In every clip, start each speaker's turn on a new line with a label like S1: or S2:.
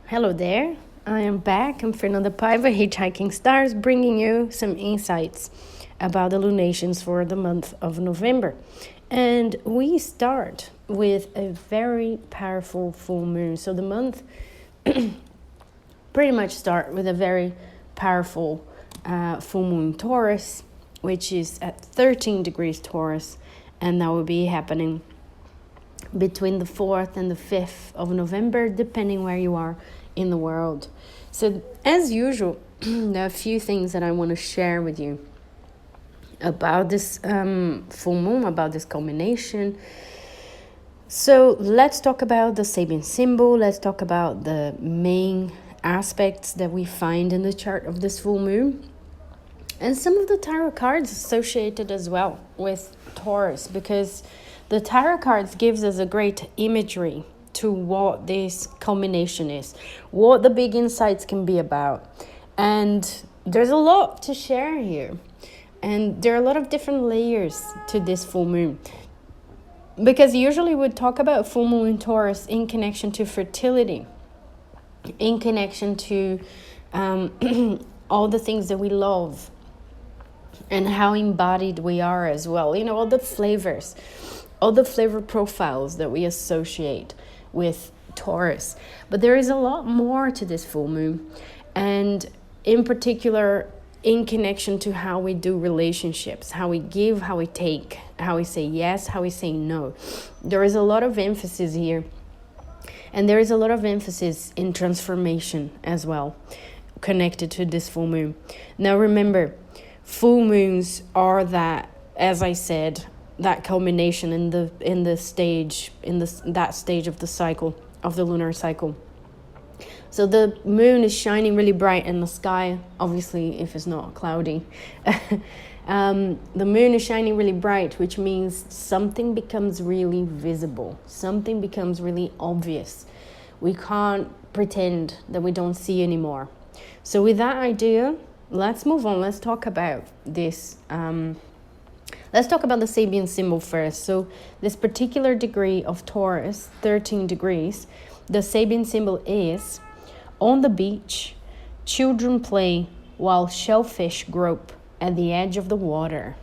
S1: Hello there. I am back. I'm Fernanda Paiva, Hitchhiking Stars, bringing you some insights about the lunations for the month of November. And we start with a very powerful full moon. So the month pretty much start with a very powerful full moon Taurus, which is at 13 degrees Taurus, and that will be happening between the 4th and the 5th of November, depending where you are in the world. So as usual, there are a few things that I want to share with you about this full moon, about this combination. So let's talk about the Sabian symbol. Let's talk about the main aspects that we find in the chart of this full moon, and some of the tarot cards associated as well with Taurus, because the tarot cards gives us a great imagery to what this combination is, what the big insights can be about. And there's a lot to share here. And there are a lot of different layers to this full moon. Because usually we talk about full moon in Taurus in connection to fertility, in connection to all the things that we love, and how embodied we are as well. You know, all the flavors, all the flavor profiles that we associate with Taurus. But there is a lot more to this full moon, and in particular in connection to how we do relationships, how we give, how we take, how we say yes, how we say no. There is a lot of emphasis here, and there is a lot of emphasis in transformation as well, connected to this full moon. Now remember, full moons are that, as I said, that culmination in that stage of the cycle, of the lunar cycle. So the moon is shining really bright in the sky, obviously if it's not cloudy. The moon is shining really bright, which means something becomes really visible, something becomes really obvious. We can't pretend that we don't see anymore. So with that idea, let's move on. Let's talk about this. Let's talk about the Sabian symbol first. So this particular degree of Taurus, 13 degrees, the Sabian symbol is: on the beach, children play while shellfish grope at the edge of the water.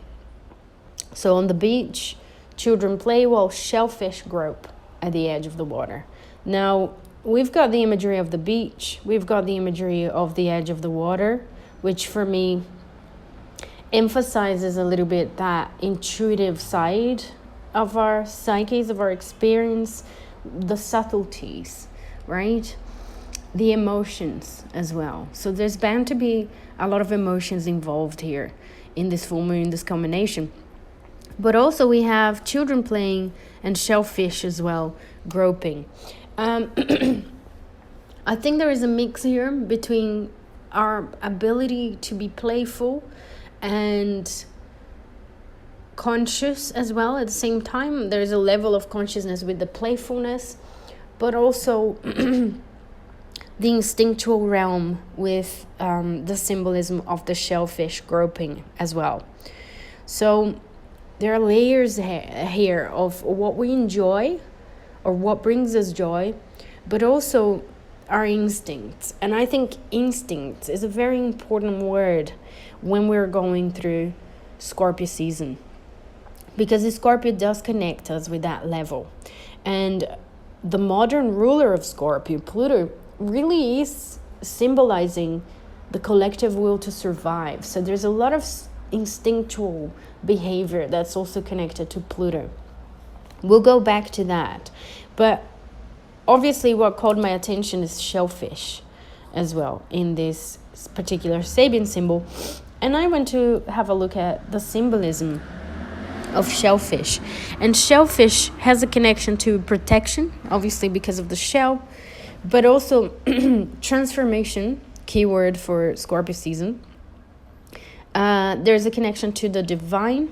S1: So on the beach, children play while shellfish grope at the edge of the water. Now, we've got the imagery of the beach. We've got the imagery of the edge of the water, which for me emphasizes a little bit that intuitive side of our psyches, of our experience, the subtleties, right? The emotions as well. So there's bound to be a lot of emotions involved here in this full moon, this combination. But also we have children playing and shellfish as well, groping. I think there is a mix here between our ability to be playful and conscious as well. At the same time, there's a level of consciousness with the playfulness, but also the instinctual realm with the symbolism of the shellfish groping as well. So there are layers here of what we enjoy or what brings us joy, but also our instincts. And I think instinct is a very important word when we're going through Scorpio season, because the Scorpio does connect us with that level. And the modern ruler of Scorpio, Pluto, really is symbolizing the collective will to survive. So there's a lot of instinctual behavior that's also connected to Pluto. We'll go back to that. But obviously what caught my attention is shellfish as well in this particular Sabian symbol. And I went to have a look at the symbolism of shellfish. And shellfish has a connection to protection, obviously because of the shell, but also transformation, keyword for Scorpio season. There's a connection to the divine.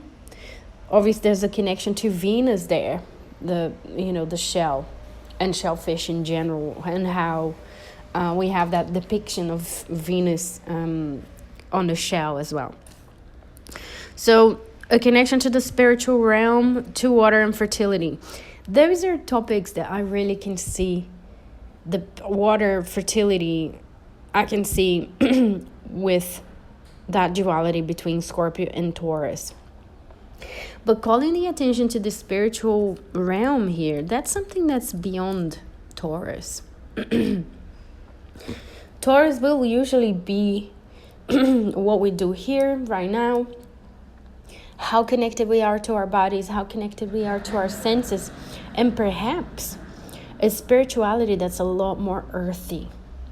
S1: Obviously there's a connection to Venus there, the shell and shellfish in general, and how we have that depiction of Venus on the shell as well. So a connection to the spiritual realm, to water and fertility. Those are topics that I really can see the water fertility, I can see with that duality between Scorpio and Taurus. But calling the attention to the spiritual realm here, that's something that's beyond Taurus. Taurus will usually be what we do here right now, how connected we are to our bodies, how connected we are to our senses, and perhaps a spirituality that's a lot more earthy.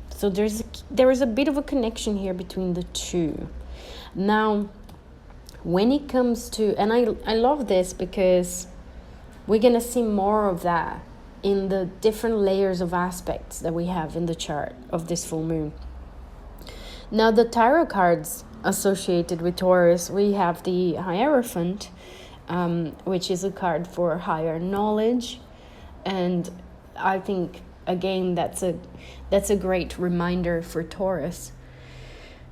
S1: So there is a bit of a connection here between the two. Now, when it comes to, and I love this because we're going to see more of that in the different layers of aspects that we have in the chart of this full moon. Now, the tarot cards associated with Taurus, we have the Hierophant, which is a card for higher knowledge. And I think, again, that's a great reminder for Taurus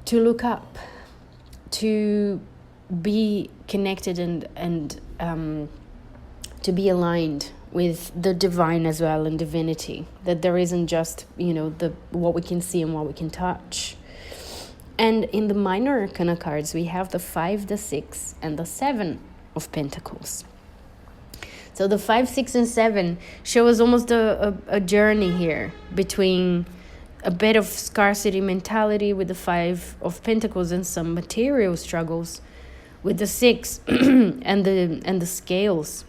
S1: to look up, to be connected and to be aligned with the divine as well, and divinity, that there isn't just, the what we can see and what we can touch. And in the minor arcana cards, we have the 5, the 6, and the 7 of Pentacles. So the 5, 6, and 7 show us almost a journey here between a bit of scarcity mentality with the 5 of Pentacles and some material struggles with the 6 and the scales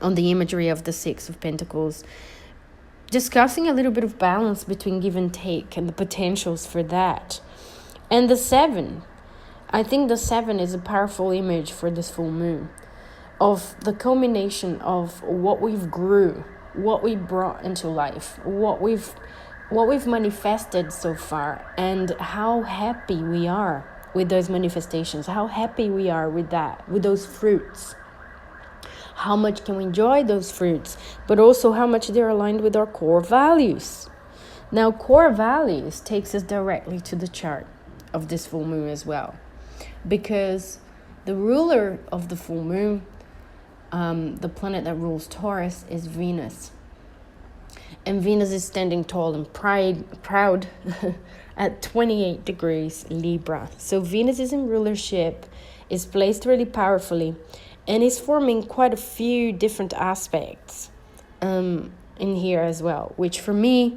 S1: on the imagery of the 6 of Pentacles, discussing a little bit of balance between give and take and the potentials for that. And the 7, I think the 7 is a powerful image for this full moon, of the culmination of what we've grew, what we brought into life, what we've manifested so far, and how happy we are with those manifestations, how happy we are with that, with those fruits. How much can we enjoy those fruits, but also how much they're aligned with our core values. Now, core values takes us directly to the chart of this full moon as well, because the ruler of the full moon, the planet that rules Taurus, is Venus. And Venus is standing tall and proud at 28 degrees Libra. So Venus is in rulership, is placed really powerfully, and is forming quite a few different aspects in here as well, which for me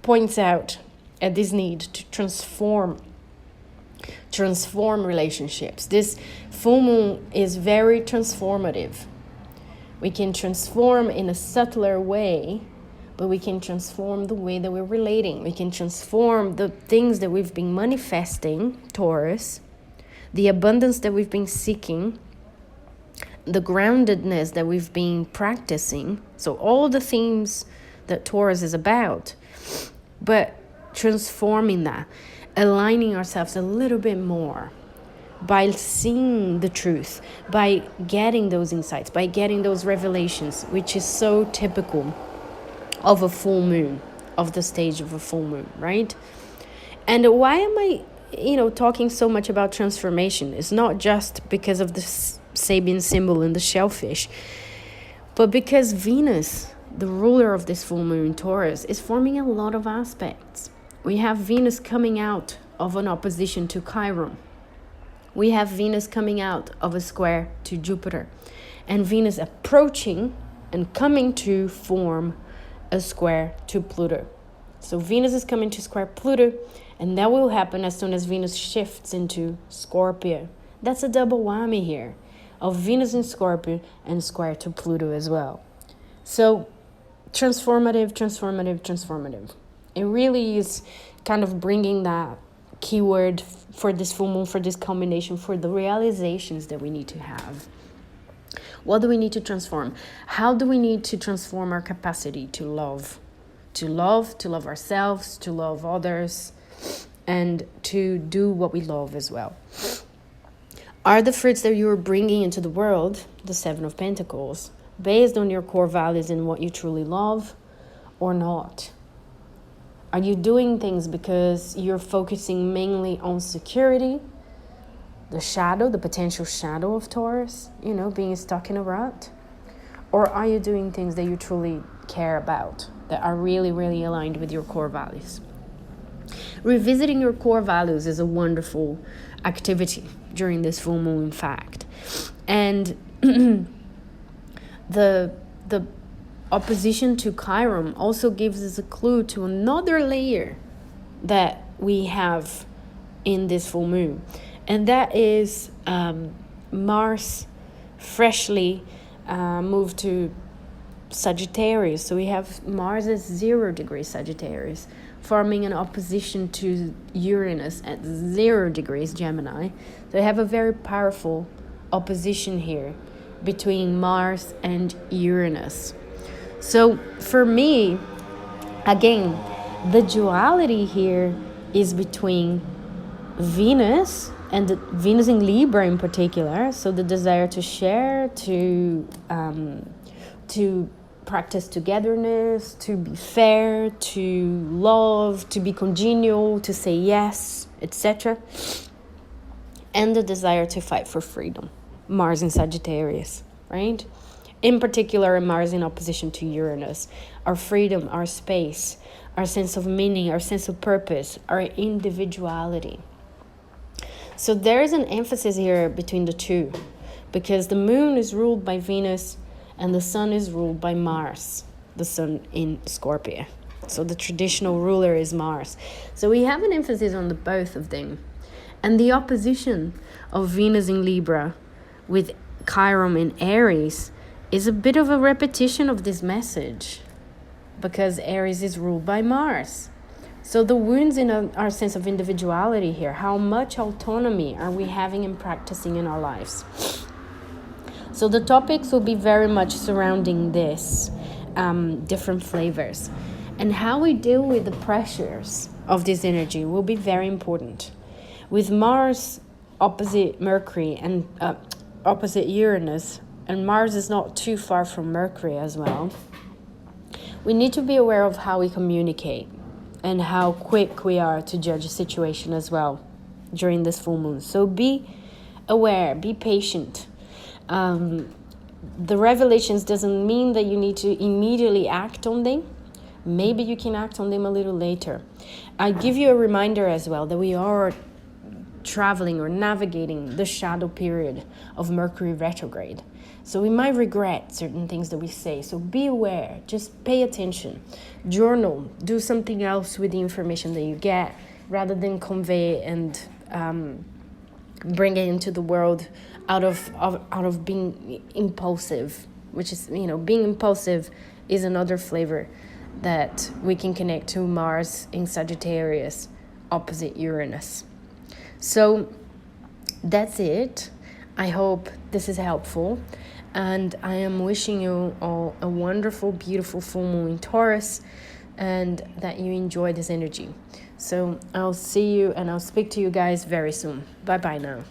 S1: points out at this need to transform relationships. This full moon is very transformative. We can transform in a subtler way, but we can transform the way that we're relating. We can transform the things that we've been manifesting, Taurus, the abundance that we've been seeking, the groundedness that we've been practicing. So all the themes that Taurus is about, but transforming that, aligning ourselves a little bit more by seeing the truth, by getting those insights, by getting those revelations, which is so typical of a full moon, of the stage of a full moon, right? And why am I, talking so much about transformation? It's not just because of the Sabian symbol and the shellfish, but because Venus, the ruler of this full moon, Taurus, is forming a lot of aspects. We have Venus coming out of an opposition to Chiron. We have Venus coming out of a square to Jupiter, and Venus approaching and coming to form a square to Pluto. So Venus is coming to square Pluto, and that will happen as soon as Venus shifts into Scorpio. That's a double whammy here of Venus in Scorpio and square to Pluto as well. So transformative. It really is kind of bringing that keyword for this full moon, for this combination, for the realizations that we need to have. What do we need to transform? How do we need to transform our capacity to love? To love ourselves, to love others, and to do what we love as well. Are the fruits that you are bringing into the world, the 7 of Pentacles, based on your core values and what you truly love, or not? Are you doing things because you're focusing mainly on security, the potential shadow of Taurus, being stuck in a rut? Or are you doing things that you truly care about that are really, really aligned with your core values. Revisiting your core values is a wonderful activity during this full moon, in fact. And the opposition to Chiron also gives us a clue to another layer that we have in this full moon. And that is Mars freshly moved to Sagittarius. So we have Mars at 0 degrees Sagittarius, forming an opposition to Uranus at 0 degrees Gemini. So we have a very powerful opposition here between Mars and Uranus. So for me, again, the duality here is between Venus and Venus in Libra in particular. So the desire to share, to practice togetherness, to be fair, to love, to be congenial, to say yes, etc. And the desire to fight for freedom, Mars in Sagittarius, right? In particular, Mars in opposition to Uranus. Our freedom, our space, our sense of meaning, our sense of purpose, our individuality. So there is an emphasis here between the two, because the moon is ruled by Venus and the sun is ruled by Mars, the sun in Scorpio. So the traditional ruler is Mars. So we have an emphasis on the both of them. And the opposition of Venus in Libra with Chiron in Aries is a bit of a repetition of this message, because Aries is ruled by Mars. So the wounds in our sense of individuality here, how much autonomy are we having and practicing in our lives? So the topics will be very much surrounding this, different flavors. And how we deal with the pressures of this energy will be very important. With Mars opposite Mercury and opposite Uranus, and Mars is not too far from Mercury as well, we need to be aware of how we communicate and how quick we are to judge a situation as well during this full moon. So be aware, be patient. The revelations doesn't mean that you need to immediately act on them. Maybe you can act on them a little later. I give you a reminder as well that we are traveling or navigating the shadow period of Mercury retrograde. So we might regret certain things that we say. So be aware, just pay attention. Journal, do something else with the information that you get rather than convey and bring it into the world out of being impulsive, which is, being impulsive is another flavor that we can connect to Mars in Sagittarius opposite Uranus. So that's it. I hope this is helpful, and I am wishing you all a wonderful, beautiful full moon in Taurus, and that you enjoy this energy. So I'll see you and I'll speak to you guys very soon. Bye bye now.